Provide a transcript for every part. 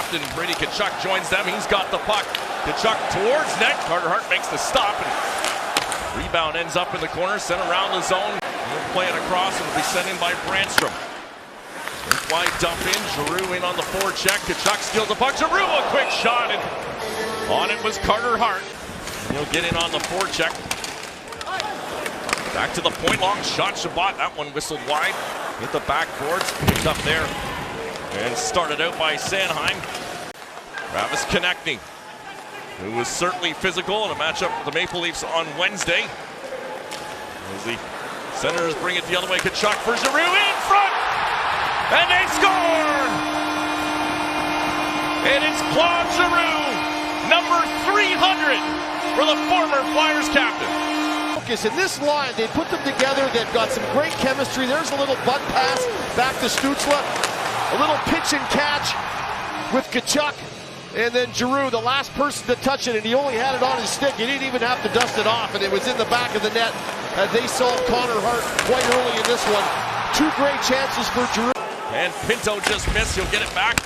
left, and Brady Tkachuk joins them. He's got the puck. Tkachuk towards net. Carter Hart makes the stop, and rebound ends up in the corner, sent around the zone. He'll play it across, and will be sent in by Brandstrom. Wide dump in, Giroux in on the forecheck. Tkachuk steals the puck. Giroux, a quick shot, and on it was Carter Hart. He'll get in on the forecheck. Back to the point, long shot. Chabot, that one whistled wide. Hit the backboards, picked up there, and started out by Sanheim. Travis Konechny, who was certainly physical in a matchup with the Maple Leafs on Wednesday. As the Senators bring it the other way, Tkachuk for Giroux in front, and they score! And it's Claude Giroux, number 300 for the former Flyers captain. In this line, they put them together. They've got some great chemistry. There's a little butt pass back to Stützle. A little pitch and catch with Tkachuk. And then Giroux, the last person to touch it, and he only had it on his stick. He didn't even have to dust it off, and it was in the back of the net. And they saw Connor Hart quite early in this one. Two great chances for Giroux. And Pinto just missed. He'll get it back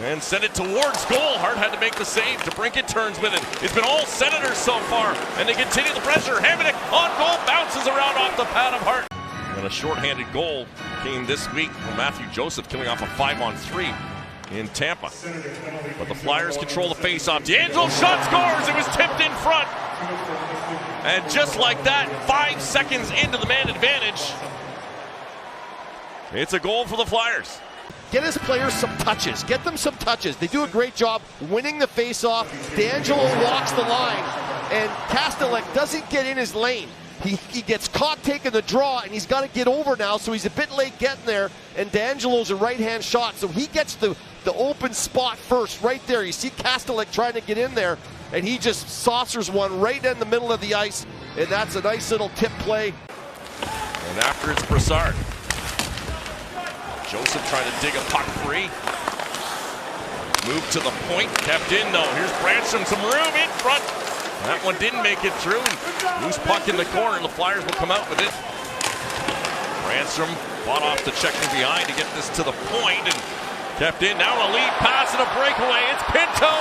and send it towards goal. Hart had to make the save. DeBrincat turns with it. It's been all Senators so far, and they continue the pressure. Hamonic on goal, bounces around off the pad of Hart. And a shorthanded goal came this week from Matthew Joseph, killing off a 5-on-3 in Tampa. But the Flyers control the faceoff. D'Angelo shot scores. It was tipped in front. And just like that, 5 seconds into the man advantage, it's a goal for the Flyers. Get his players some touches. Get them some touches. They do a great job winning the faceoff. D'Angelo walks the line, and Kastelik doesn't get in his lane. He gets caught taking the draw, and he's got to get over now, so he's a bit late getting there, and D'Angelo's a right-hand shot, so he gets the open spot first, right there. You see Kastelik trying to get in there, and he just saucers one right in the middle of the ice, and that's a nice little tip play. And after it's Brassard. Joseph trying to dig a puck free. Move to the point, kept in though. Here's Brandstrom, some room in front. That one didn't make it through. Loose puck in the corner, and the Flyers will come out with it. Brandstrom fought off the check from behind to get this to the point, and kept in. Now a lead pass and a breakaway. It's Pinto.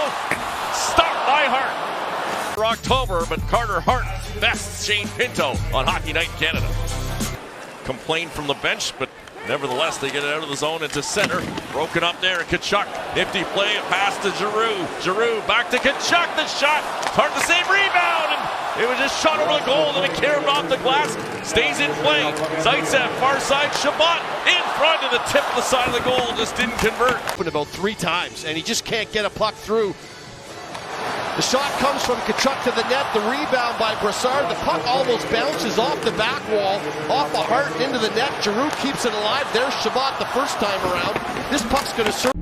Stopped by Hart. For October, but Carter Hart bests Shane Pinto on Hockey Night in Canada. Complained from the bench, but nevertheless, they get it out of the zone into center. Broken up there. Tkachuk. Nifty play. A pass to Giroux. Giroux back to Tkachuk. The shot. It's hard to save. Rebound. And it was just shot over the goal. And it carried off the glass. Stays in play. Zaitsev. Far side. Chabot in front of the tip of the side of the goal. Just didn't convert. About 3 times, and he just can't get a puck through. The shot comes from Tkachuk to the net. The rebound by Brassard. The puck almost bounces off the back wall, off the Hart and into the net. Giroux keeps it alive. There's Chabot the first time around. This puck's going to serve.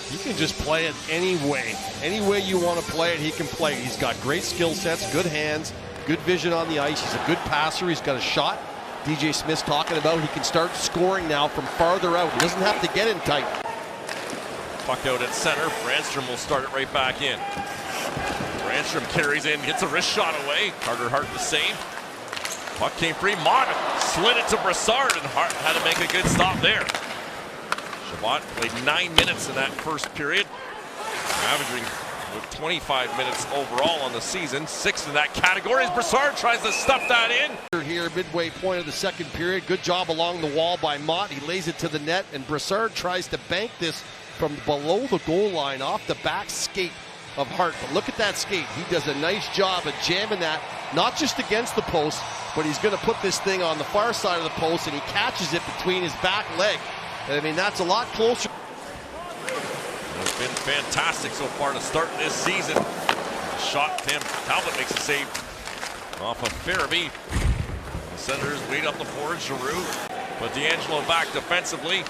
He can just play it any way. Any way you want to play it, he can play it. He's got great skill sets, good hands, good vision on the ice. He's a good passer. He's got a shot. DJ Smith's talking about he can start scoring now from farther out. He doesn't have to get in tight. Puck out at center. Brandstrom will start it right back in. Brandstrom carries in, gets a wrist shot away. Carter Hart the save. Puck came free. Mott slid it to Brassard, and Hart had to make a good stop there. Chabot played 9 minutes in that first period, averaging with 25 minutes overall on the season. 6 in that category as Brassard tries to stuff that in. Here, midway point of the second period. Good job along the wall by Mott. He lays it to the net, and Brassard tries to bank this from below the goal line off the back skate of Hart. But look at that skate. He does a nice job of jamming that, not just against the post, but he's going to put this thing on the far side of the post, and he catches it between his back leg. I mean, that's a lot closer. It's been fantastic so far to start this season. Shot, Tim Talbot makes a save off of Farabee. The Senators lead up the board. Giroux, but D'Angelo back defensively.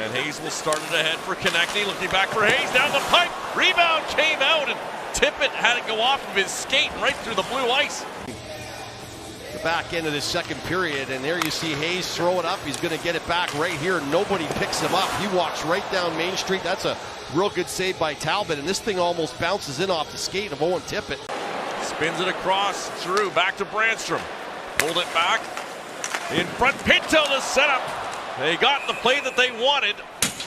And Hayes will start it ahead for Konechny. Looking back for Hayes, down the pipe. Rebound came out, and Tippett had it go off of his skate right through the blue ice. The back end of this second period, and there you see Hayes throw it up. He's going to get it back right here. Nobody picks him up. He walks right down Main Street. That's a real good save by Talbot, and this thing almost bounces in off the skate of Owen Tippett. Spins it across. Giroux back to Brandstrom. Pulled it back. In front, Pinto to set up. They got the play that they wanted.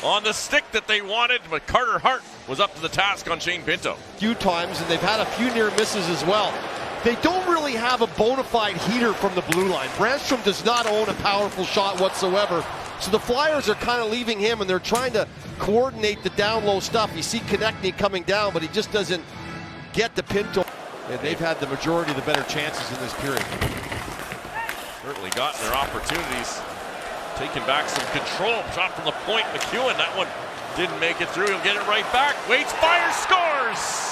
on the stick that they wanted, but Carter Hart was up to the task on Shane Pinto. A few times, and they've had a few near misses as well. They don't really have a bona fide heater from the blue line. Brandstrom does not own a powerful shot whatsoever. So the Flyers are kind of leaving him, and they're trying to coordinate the down low stuff. You see Konechny coming down, but he just doesn't get the Pinto. And they've had the majority of the better chances in this period. Certainly gotten their opportunities. Taking back some control. Shot from the point. MacEwan, that one didn't make it through. He'll get it right back. Waits, fires, scores!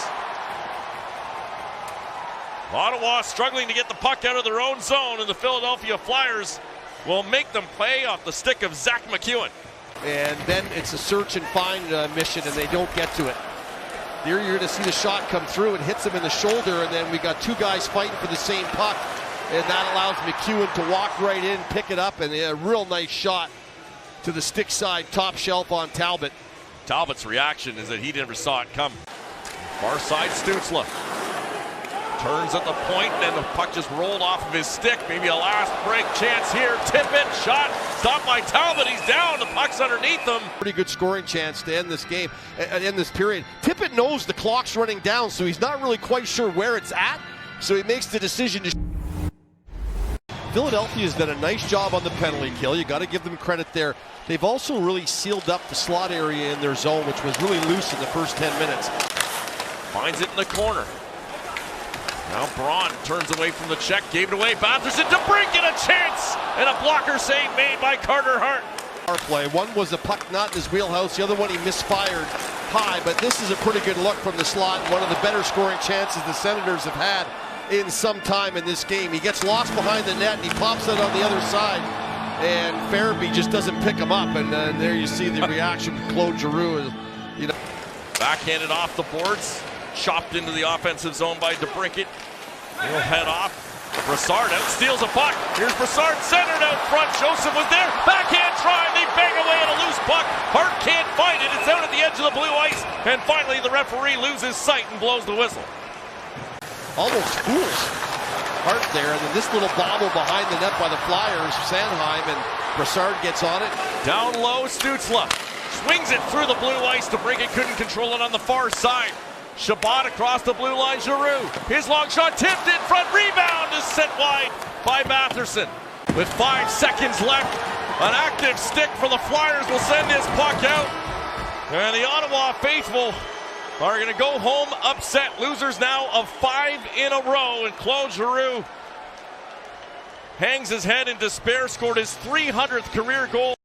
Ottawa struggling to get the puck out of their own zone, and the Philadelphia Flyers will make them play off the stick of Zack MacEwan. And then it's a search and find mission, and they don't get to it. There you're going to see the shot come through and hits him in the shoulder, and then we got two guys fighting for the same puck, and that allows MacEwan to walk right in, pick it up, and a real nice shot to the stick side, top shelf on Talbot. Talbot's reaction is that he never saw it come. Far side, Stützle turns at the point, and the puck just rolled off of his stick. Maybe a last break chance here. Tippett, shot, stopped by Talbot. He's down. The puck's underneath him. Pretty good scoring chance to end this game, end this period. Tippett knows the clock's running down, so he's not really quite sure where it's at. So he makes the decision to. Philadelphia's done a nice job on the penalty kill. You got to give them credit there. They've also really sealed up the slot area in their zone, which was really loose in the first 10 minutes. Finds it in the corner. Now Braun turns away from the check, gave it away. Batherson to break it, a chance, and a blocker save made by Carter Hart. Our play. One was a puck not in his wheelhouse. The other one he misfired high, but this is a pretty good look from the slot. One of the better scoring chances the Senators have had in some time in this game. He gets lost behind the net, and he pops it on the other side, and Farabee just doesn't pick him up, and there you see the reaction from Claude Giroux. Backhanded off the boards. Chopped into the offensive zone by DeBrincat. He'll head off. Brassard out, steals a puck. Here's Brassard, centered out front. Joseph was there. Backhand try. They bang away at a loose puck. Hart can't find it. It's out at the edge of the blue ice. And finally, the referee loses sight and blows the whistle. Almost fools Hart there. And then this little bobble behind the net by the Flyers. Sanheim, and Brassard gets on it. Down low, Stützle swings it through the blue ice. DeBrincat couldn't control it on the far side. Shabbat across the blue line, Giroux. His long shot tipped in front, rebound is sent wide by Batherson. With 5 seconds left, an active stick for the Flyers will send this puck out. And the Ottawa faithful are going to go home upset. Losers now of 5 in a row. And Claude Giroux hangs his head in despair, scored his 300th career goal.